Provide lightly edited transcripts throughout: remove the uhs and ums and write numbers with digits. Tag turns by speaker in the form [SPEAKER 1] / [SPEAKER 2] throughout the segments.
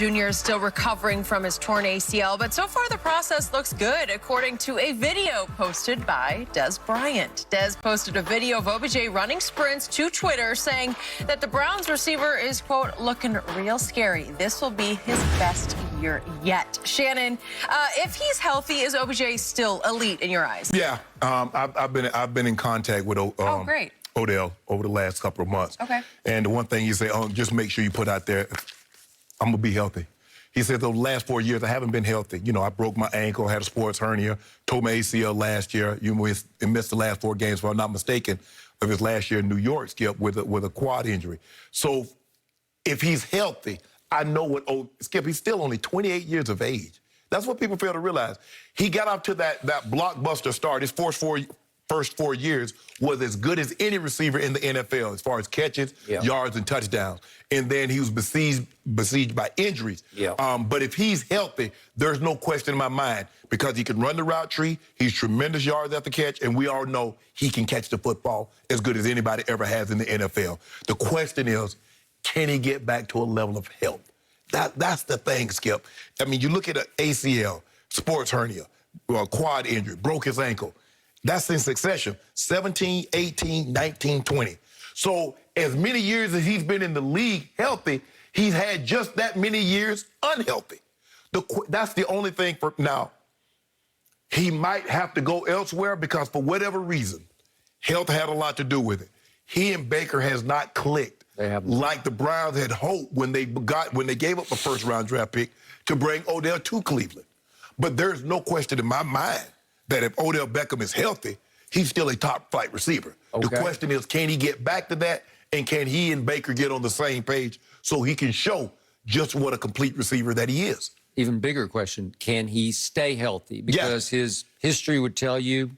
[SPEAKER 1] Jr. is still recovering from his torn ACL, but so far the process looks good, according to a video posted by Dez Bryant. Dez posted a video of OBJ running sprints to Twitter, saying that the Browns receiver is, quote, looking real scary. This will be his best year yet. Shannon, if he's healthy, is OBJ still elite in your eyes?
[SPEAKER 2] Yeah, I've been in contact with
[SPEAKER 1] great.
[SPEAKER 2] Odell over the last couple of months.
[SPEAKER 1] Okay.
[SPEAKER 2] And the one thing you say, just make sure you put out there, I'm going to be healthy. He said the last 4 years, I haven't been healthy. You know, I broke my ankle, had a sports hernia, tore my ACL last year. You missed the last 4 games, if I'm not mistaken, of his last year in New York, Skip, with a quad injury. So if he's healthy, I know Skip, he's still only 28 years of age. That's what people fail to realize. He got up to that blockbuster start. His first 4 years was as good as any receiver in the NFL as far as catches, yards, and touchdowns. And then he was besieged by injuries. But if he's healthy, there's no question in my mind because he can run the route tree. He's tremendous yards after catch, and we all know he can catch the football as good as anybody ever has in the NFL. The question is, can he get back to a level of health? That's the thing, Skip. I mean, you look at an ACL, sports hernia, quad injury, broke his ankle. That's in succession, 17, 18, 19, 20. So as many years as he's been in the league healthy, he's had just that many years unhealthy. That's the only thing for now. He might have to go elsewhere because for whatever reason, health had a lot to do with it. He and Baker has not clicked like the Browns had hoped when they gave up a first-round draft pick to bring Odell to Cleveland. But there's no question in my mind that if Odell Beckham is healthy, he's still a top-flight receiver. The question is, can he get back to that, and can he and Baker get on the same page so he can show just what a complete receiver that he is?
[SPEAKER 3] Even bigger question, can he stay healthy? Because his history would tell you,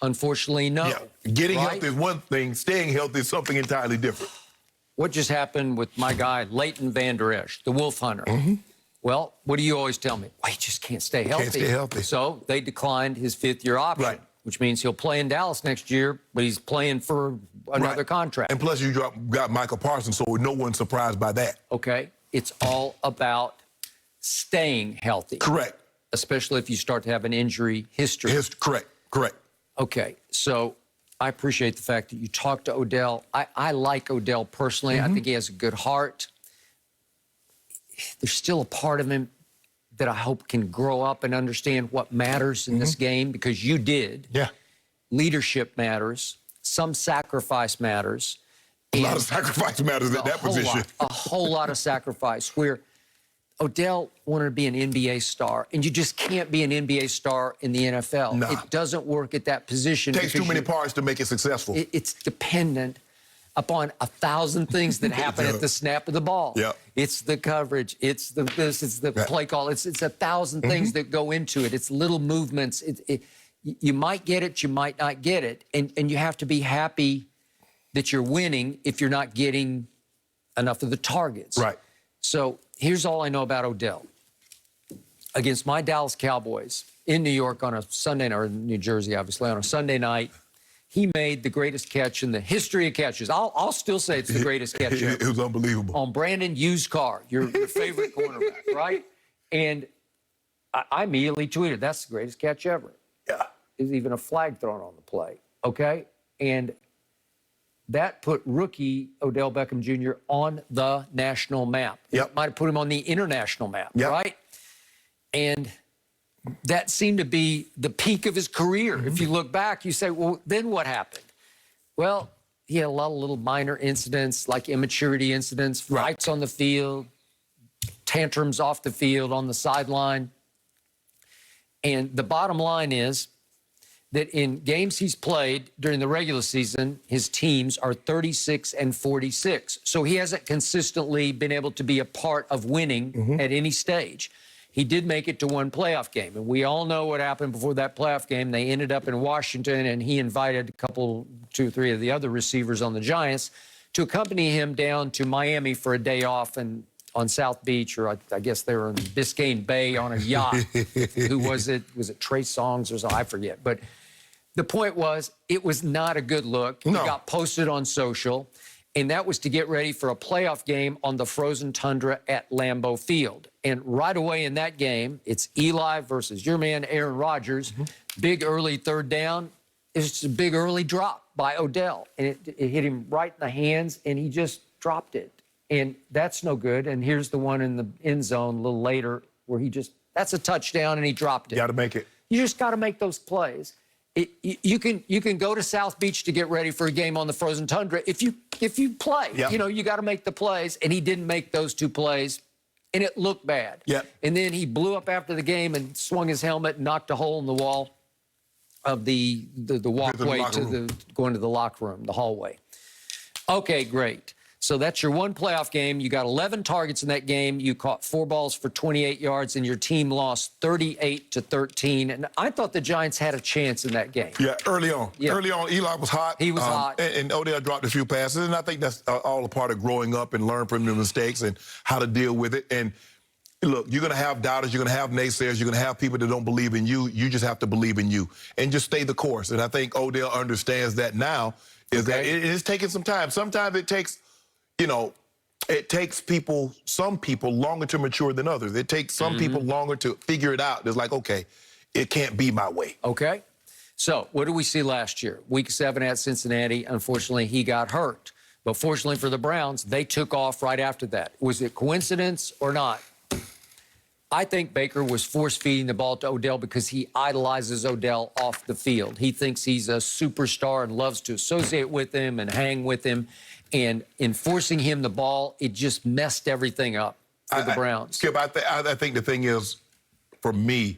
[SPEAKER 3] unfortunately, no.
[SPEAKER 2] Yeah. Getting healthy is one thing. Staying healthy is something entirely different.
[SPEAKER 3] What just happened with my guy, Leighton Vander Esch, the Wolf Hunter? Well, what do you always tell me? Well, he just can't stay healthy.
[SPEAKER 2] Can't stay healthy.
[SPEAKER 3] So they declined his 5th-year option, which means he'll play in Dallas next year, but he's playing for another contract.
[SPEAKER 2] And plus, you got Michael Parsons, so no one's surprised by that.
[SPEAKER 3] Okay. It's all about staying healthy.
[SPEAKER 2] Correct.
[SPEAKER 3] Especially if you start to have an injury history.
[SPEAKER 2] Correct.
[SPEAKER 3] Okay. So I appreciate the fact that you talked to Odell. I like Odell personally. I think he has a good heart. There's still a part of him that I hope can grow up and understand what matters in this game, because you did.
[SPEAKER 2] Yeah.
[SPEAKER 3] Leadership matters. Some sacrifice matters.
[SPEAKER 2] A lot of sacrifice matters at that position.
[SPEAKER 3] A whole lot of sacrifice, where Odell wanted to be an NBA star, and you just can't be an NBA star in the NFL.
[SPEAKER 2] Nah.
[SPEAKER 3] It doesn't work at that position.
[SPEAKER 2] It takes too many parts to make it successful.
[SPEAKER 3] It's dependent upon 1,000 things that happen at the snap of the ball. It's the coverage, it's the play call, it's 1,000 things that go into it. It's little movements. You might get it, you might not get it, and you have to be happy that you're winning if you're not getting enough of the targets.
[SPEAKER 2] Right.
[SPEAKER 3] So here's all I know about Odell. Against my Dallas Cowboys in New York on a Sunday night, or New Jersey, obviously, on a Sunday night, he made the greatest catch in the history of catches. I'll still say it's the greatest catch ever.
[SPEAKER 2] It was unbelievable.
[SPEAKER 3] On Brandon Used Car, your favorite cornerback, right? And I immediately tweeted, that's the greatest catch ever.
[SPEAKER 2] Yeah.
[SPEAKER 3] There's even a flag thrown on the play, okay? And that put rookie Odell Beckham Jr. on the national map. It might have put him on the international map, right? And that seemed to be the peak of his career. If you look back, you say, well, then what happened? Well, he had a lot of little minor incidents, like immaturity incidents, fights on the field, tantrums off the field, on the sideline. And the bottom line is that in games he's played during the regular season, his teams are 36 and 46. So he hasn't consistently been able to be a part of winning at any stage. He did make it to one playoff game, and we all know what happened before that playoff game. They ended up in Washington, and he invited two, three of the other receivers on the Giants to accompany him down to Miami for a day off and on South Beach, or I guess they were in Biscayne Bay on a yacht. Who was it? Was it Trey Songz or something? I forget. But the point was, it was not a good look. It got posted on social. and that was to get ready for a playoff game on the frozen tundra at Lambeau Field. And right away in that game, it's Eli versus your man, Aaron Rodgers. Big early third down. It's just a big early drop by Odell, and it hit him right in the hands, and he just dropped it. And that's no good. And here's the one in the end zone a little later where that's a touchdown, and he dropped it.
[SPEAKER 2] Got to make it.
[SPEAKER 3] You just got to make those plays. You can go to South Beach to get ready for a game on the frozen tundra if you play.
[SPEAKER 2] Yep.
[SPEAKER 3] You know, you got to make the plays, and he didn't make those two plays, and it looked bad.
[SPEAKER 2] Yep.
[SPEAKER 3] And then he blew up after the game and swung his helmet and knocked a hole in the wall of the walkway going to the locker room, the hallway. Okay, great. So that's your one playoff game. You got 11 targets in that game. You caught 4 balls for 28 yards, and your team lost 38-13. And I thought the Giants had a chance in that game.
[SPEAKER 2] Yeah, early on.
[SPEAKER 3] Yeah.
[SPEAKER 2] Early on, Eli was hot.
[SPEAKER 3] He was hot.
[SPEAKER 2] And Odell dropped a few passes, and I think that's all a part of growing up and learning from your mistakes and how to deal with it. And look, you're going to have doubters, you're going to have naysayers, you're going to have people that don't believe in you. You just have to believe in you and just stay the course. And I think Odell understands that now, is that it is taking some time. Sometimes it takes, it takes some people longer to mature than others. It takes some people longer to figure it out. It's like, okay, it can't be my way.
[SPEAKER 3] Okay. So what did we see last year? Week 7 at Cincinnati. Unfortunately, he got hurt. But fortunately for the Browns, they took off right after that. Was it coincidence or not? I think Baker was force-feeding the ball to Odell because he idolizes Odell off the field. He thinks he's a superstar and loves to associate with him and hang with him. And in forcing him the ball, it just messed everything up for the Browns.
[SPEAKER 2] Skip, I think the thing is, for me,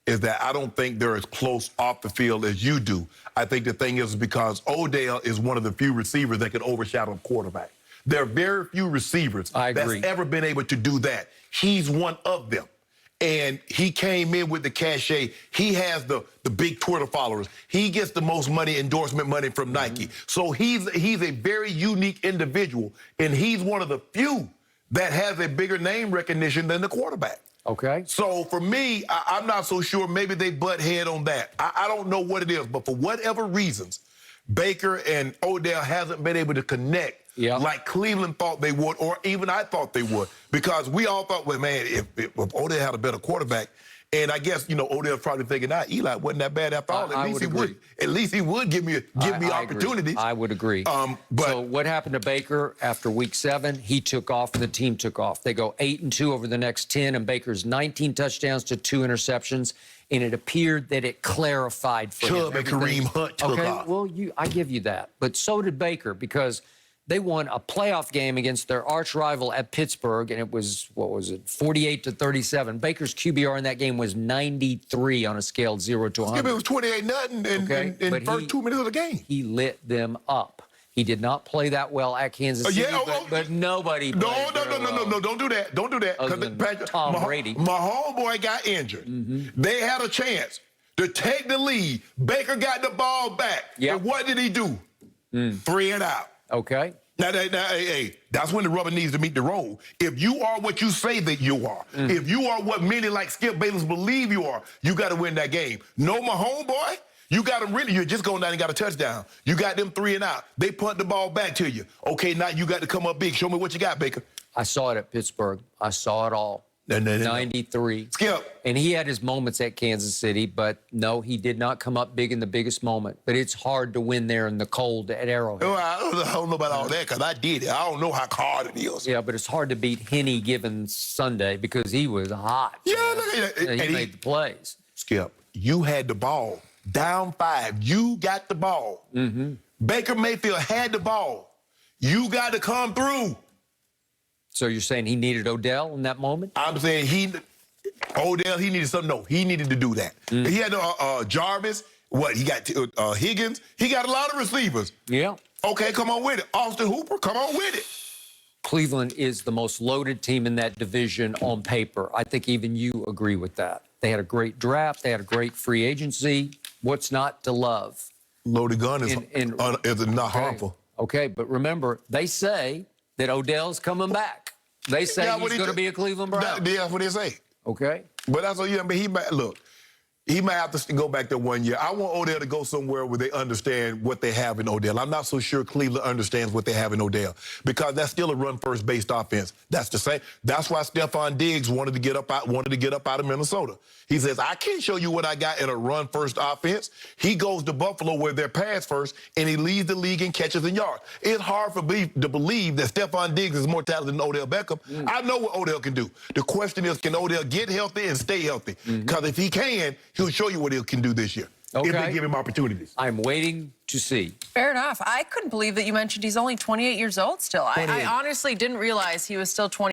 [SPEAKER 2] is that I don't think they're as close off the field as you do. I think the thing is because Odell is one of the few receivers that can overshadow a quarterback. There are very few receivers that's ever been able to do that. He's one of them. And he came in with the cachet. He has the big Twitter followers. He gets the most money, endorsement money from Nike. So he's a very unique individual, and he's one of the few that has a bigger name recognition than the quarterback.
[SPEAKER 3] Okay.
[SPEAKER 2] So for me, I'm not so sure. Maybe they butt head on that. I don't know what it is, but for whatever reasons, Baker and Odell hasn't been able to connect like Cleveland thought they would, or even I thought they would, because we all thought, well, man, if Odell had a better quarterback, and I guess, Odell's probably thinking, Eli wasn't that bad after all. At least he would give me opportunities.
[SPEAKER 3] I would agree. So what happened to Baker after week 7? He took off and the team took off. They go 8-2 over the next 10, and Baker's 19 touchdowns to 2 interceptions. And it appeared that it clarified for him.
[SPEAKER 2] Chubb and Kareem Hunt took off.
[SPEAKER 3] Well, I give you that. But so did Baker, because they won a playoff game against their arch rival at Pittsburgh, and it was, 48-37. Baker's QBR in that game was 93 on a scale of 0 to 100.
[SPEAKER 2] It was 28-0 in the first 2 minutes of the game.
[SPEAKER 3] He lit them up. He did not play that well at Kansas City, but nobody played
[SPEAKER 2] No, don't do that. Don't do that.
[SPEAKER 3] Other than Tom Brady.
[SPEAKER 2] My homeboy got injured. They had a chance to take the lead. Baker got the ball back. And what did he do? 3 and out.
[SPEAKER 3] Okay.
[SPEAKER 2] Now, hey, that's when the rubber needs to meet the road. If you are what you say that you are, if you are what many like Skip Bayless believe you are, you got to win that game. No, my homeboy, you got them really. You're just going down and got a touchdown. You got them 3 and out. They punt the ball back to you. Okay, now you got to come up big. Show me what you got, Baker.
[SPEAKER 3] I saw it at Pittsburgh. I saw it all. 93.
[SPEAKER 2] Skip.
[SPEAKER 3] And he had his moments at Kansas City, but no, he did not come up big in the biggest moment. But it's hard to win there in the cold at Arrowhead.
[SPEAKER 2] Well, I don't know about all that, because I did it. I don't know how hard it is.
[SPEAKER 3] Yeah, but it's hard to beat Henny given Sunday because he was hot.
[SPEAKER 2] Yeah,
[SPEAKER 3] he made the plays.
[SPEAKER 2] Skip, you had the ball. Down 5. You got the ball. Baker Mayfield had the ball. You got to come through.
[SPEAKER 3] So you're saying he needed Odell in that moment?
[SPEAKER 2] I'm saying Odell, he needed something. No, he needed to do that. He had Jarvis. He got Higgins. He got a lot of receivers.
[SPEAKER 3] Yeah.
[SPEAKER 2] Okay, come on with it. Austin Hooper, come on with it.
[SPEAKER 3] Cleveland is the most loaded team in that division on paper. I think even you agree with that. They had a great draft. They had a great free agency. What's not to love?
[SPEAKER 2] Loaded gun is not harmful.
[SPEAKER 3] Okay, but remember, they say that Odell's coming back. They say he's going to be a Cleveland Brown.
[SPEAKER 2] That's what they say.
[SPEAKER 3] Okay.
[SPEAKER 2] But that's what look. He might have to go back there 1 year. I want Odell to go somewhere where they understand what they have in Odell. I'm not so sure Cleveland understands what they have in Odell because that's still a run-first based offense. That's the same. That's why Stephon Diggs wanted to get up out of Minnesota. He says, I can't show you what I got in a run-first offense. He goes to Buffalo where they're pass-first, and he leads the league in catches and yards. It's hard for me to believe that Stephon Diggs is more talented than Odell Beckham. I know what Odell can do. The question is, can Odell get healthy and stay healthy? Because if he can, he'll show you what he can do this year.
[SPEAKER 3] Okay.
[SPEAKER 2] If they give him opportunities.
[SPEAKER 3] I'm waiting to see.
[SPEAKER 1] Fair enough. I couldn't believe that you mentioned he's only 28 years old still. I honestly didn't realize he was still 20.